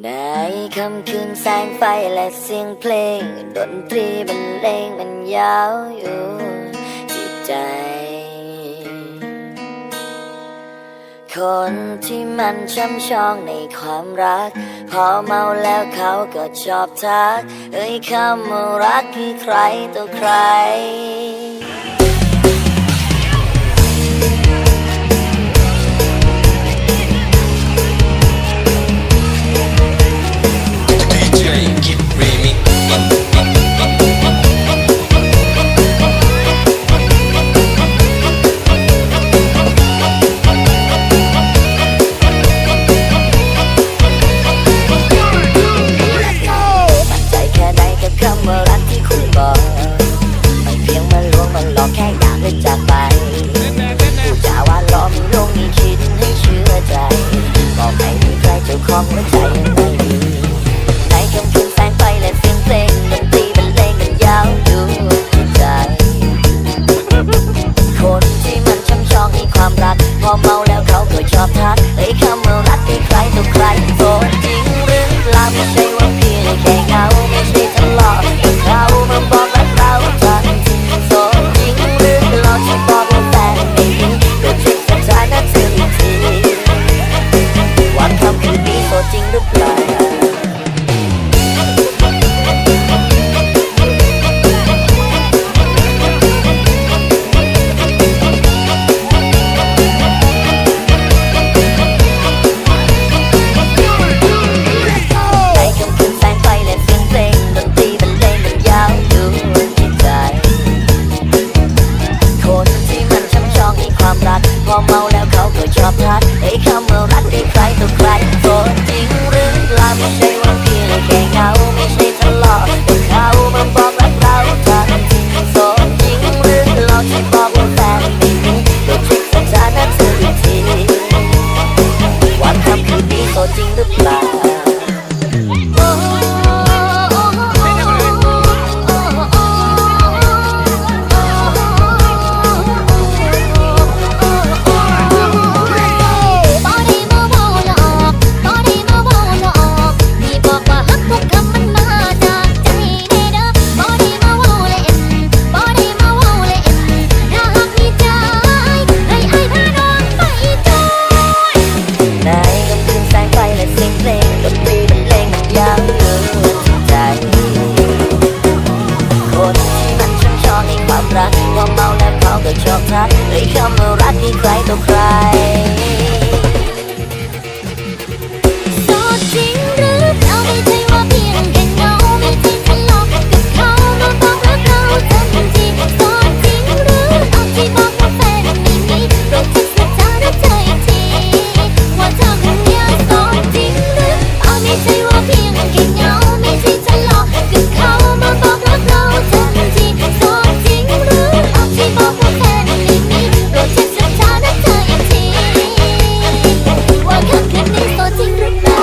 ในค่ำคืนแสงไฟและเสียงเพลงดนตรีบรรเลงมันยาวอยู่ที่ใจคนที่มันช้ำชองในความรักพอเมาแล้วเขาก็ชอบทักคำว่ารักคือใครตัวใครจากไปผู้จาว่าล้อมลงนี่คิดให้เชื่อใจบอกไม่มีใครเจ้าของหัวใจยังไงดีในค่ำคืนแสงไฟและเสียงเพลงดนตรีบรรเลงกันยาวอยู่ที่ใจคนที่มันช้ำชองในความรักพอเมาแล้วเขาก็ชอบทักคำว่ารักที่ใครต่อใครโสดจริงหรือเปล่าไม่ใช่ว่าเพียงแค่เงาไม่ใช่ทะเลาะเขามาบอกรักเราทันทีโสดจริงหรือเราจะบอกว่าแฟนไม่ดีก็เช็คสถานะเธออีกทีว่าคำคืนนี้โสดจริงหรือเปล่าพอเมาแล้วเขาก็ชอบทักคำว่ารักที่ใครต่อใครโสดจริงหรือเปล่าไม่ใช่ว่าเพียงแค่เงาไม่ใช่ทะเลาะแต่เขามาบอกรักเราทันทีโสดจริงหรือเราที่บอกว่าแฟนไม่มีก็เช็คสถานะเธออีกทีว่าคำคืนนี้โสดจริงหรือเปล่าพอเมาแล้วเขาก็ชอบทักคำว่ารักที่ใครต่อใครโสดจริงหรือเปล่าไม่ใช่ว่าเพียงแค่เงาไม่ใช่ทะเลาะกับเขามาบอกรักเราทันทีโสดจริงหรือเอาที่บอกว่าแฟนไม่มีโปรดเช็คสถานะเธออีกทีว่าเธอคนเดียวโสดจริงหรือเปล่าไม่ใช่ว่าเพียงแค่เงาไม่ใช่ทะเลาะกับเขามาบอกรักเราทันทีโสดจริงหรือเอาที่บอกว่าแฟนไม่มีโปรดเช็คสถานะเธออีกทีว่าคำคืนนี้โสดจริงหรือเปล่า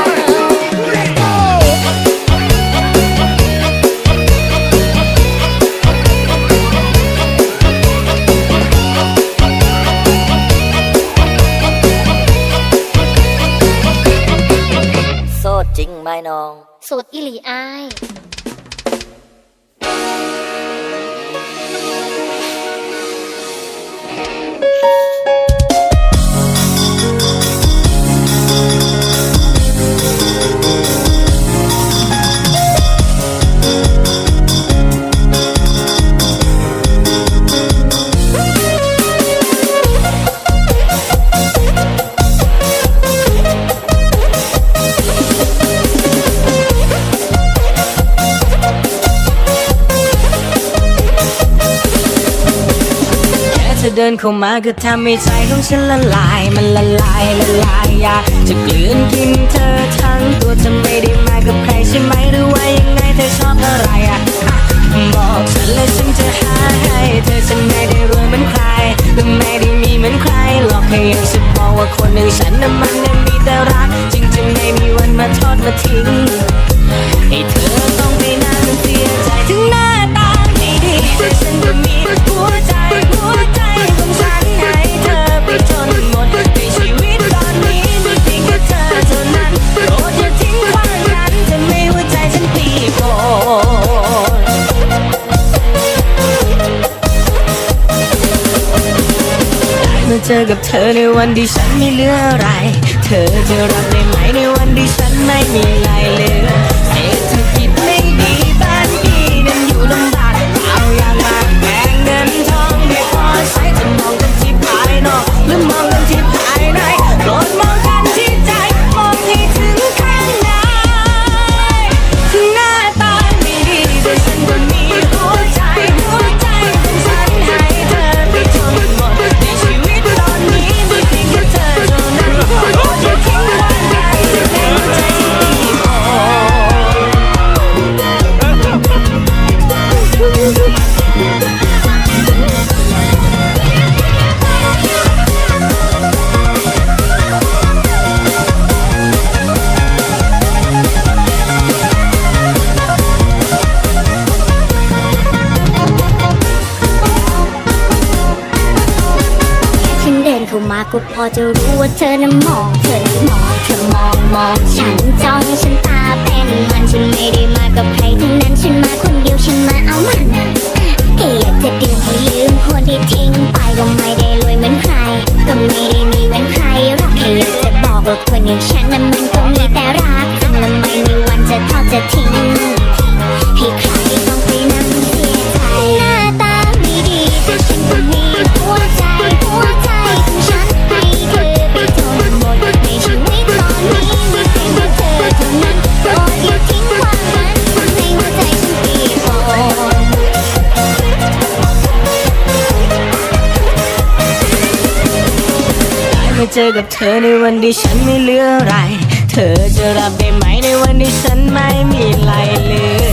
โสดจริงไหมน้องโสดอีหลีอ้ายเดินเข้ามาก็ทำให้ใจของฉันละลายมันละลายอยากจะกลืนกินเธอทั้งตัวจะไม่ได้มากับใครใช่ไหมหรือว่ายังไงเธอชอบอะไรบอกฉันและฉันจะหาให้เธอฉันไม่ได้รวยเหมือนใครและไม่ได้มีเหมือนใครหรอกแค่อยากจะบอกว่าคนหนึ่งฉันน่ะมันนั้นมีแต่รักจริงจะไม่มีวันมาทอดมาทิ้งให้เธอต้องไปนั่งเสียใจถึงหน้าตาไม่ดีแต่ฉันก็มีหัวใจของฉันให้เธอไปจนหมดในชีวิตตอนนี้มีเพียงแค่เธอเท่านั้นโปรดอย่าทิ้งความ กับเธอในวันที่ฉันไม่เหลืออะไรเธอจะรับได้ไหมในวันที่ฉันไม่มีอะไรเหลือเศรษฐกิจไม่ดีบ้านพี่นั้นอยู่ลำบากเอาอย่างมากแบ่งเงินทองไม่พอใช้จะมองกันที่ภายนอกหรือมองกันที่ภายในโปรดมองกันที่ใจมองให้ถึงข้างในหน้าตาไม่ดีแต่ฉันก็มีหัวใจของฉันให้เธอไปจนหมดในชีวิตตอนนี้มีเพียงแค่เธอเท่านั้นโปรดอย่าทิ้งไว้ในหัวใจที่ตีโฉันเดินเข้ามาก็พอจะรู้ว่าเธอนั้นมองเธอมองฉันจ้องฉันตาเป็นมันฉันไม่ได้มากับใครทั้งนั้นฉันมาคนเดียวฉันมาเอามันแค่อยากจะดื่มให้ลืมคนที่ทิ้งไปก็ไม่ได้รวยเหมือนใครก็ไม่ได้มีเหมือนใครรักแค่อยากจะบอกว่าคนอย่างฉันนั้นมันก็มีแต่รักและไม่มีวันจะทอดจะทิ้งให้ใครต้องไปนั่งเสียใจหน้าตาไม่ดีแต่ฉันก็มีหัวใจของฉันให้เธอไปจนหมดในชีวิตตอนนี้มีเพียงแค่เธอเท่านั้นโปรดอย่าทิ้งความฝันในหัวใจฉันปีโป้มาเจอกับเธอในวันที่ฉันไม่เหลืออะไรเธอจะรับได้ไหมในวันที่ฉันไม่มีอะไรเหลือ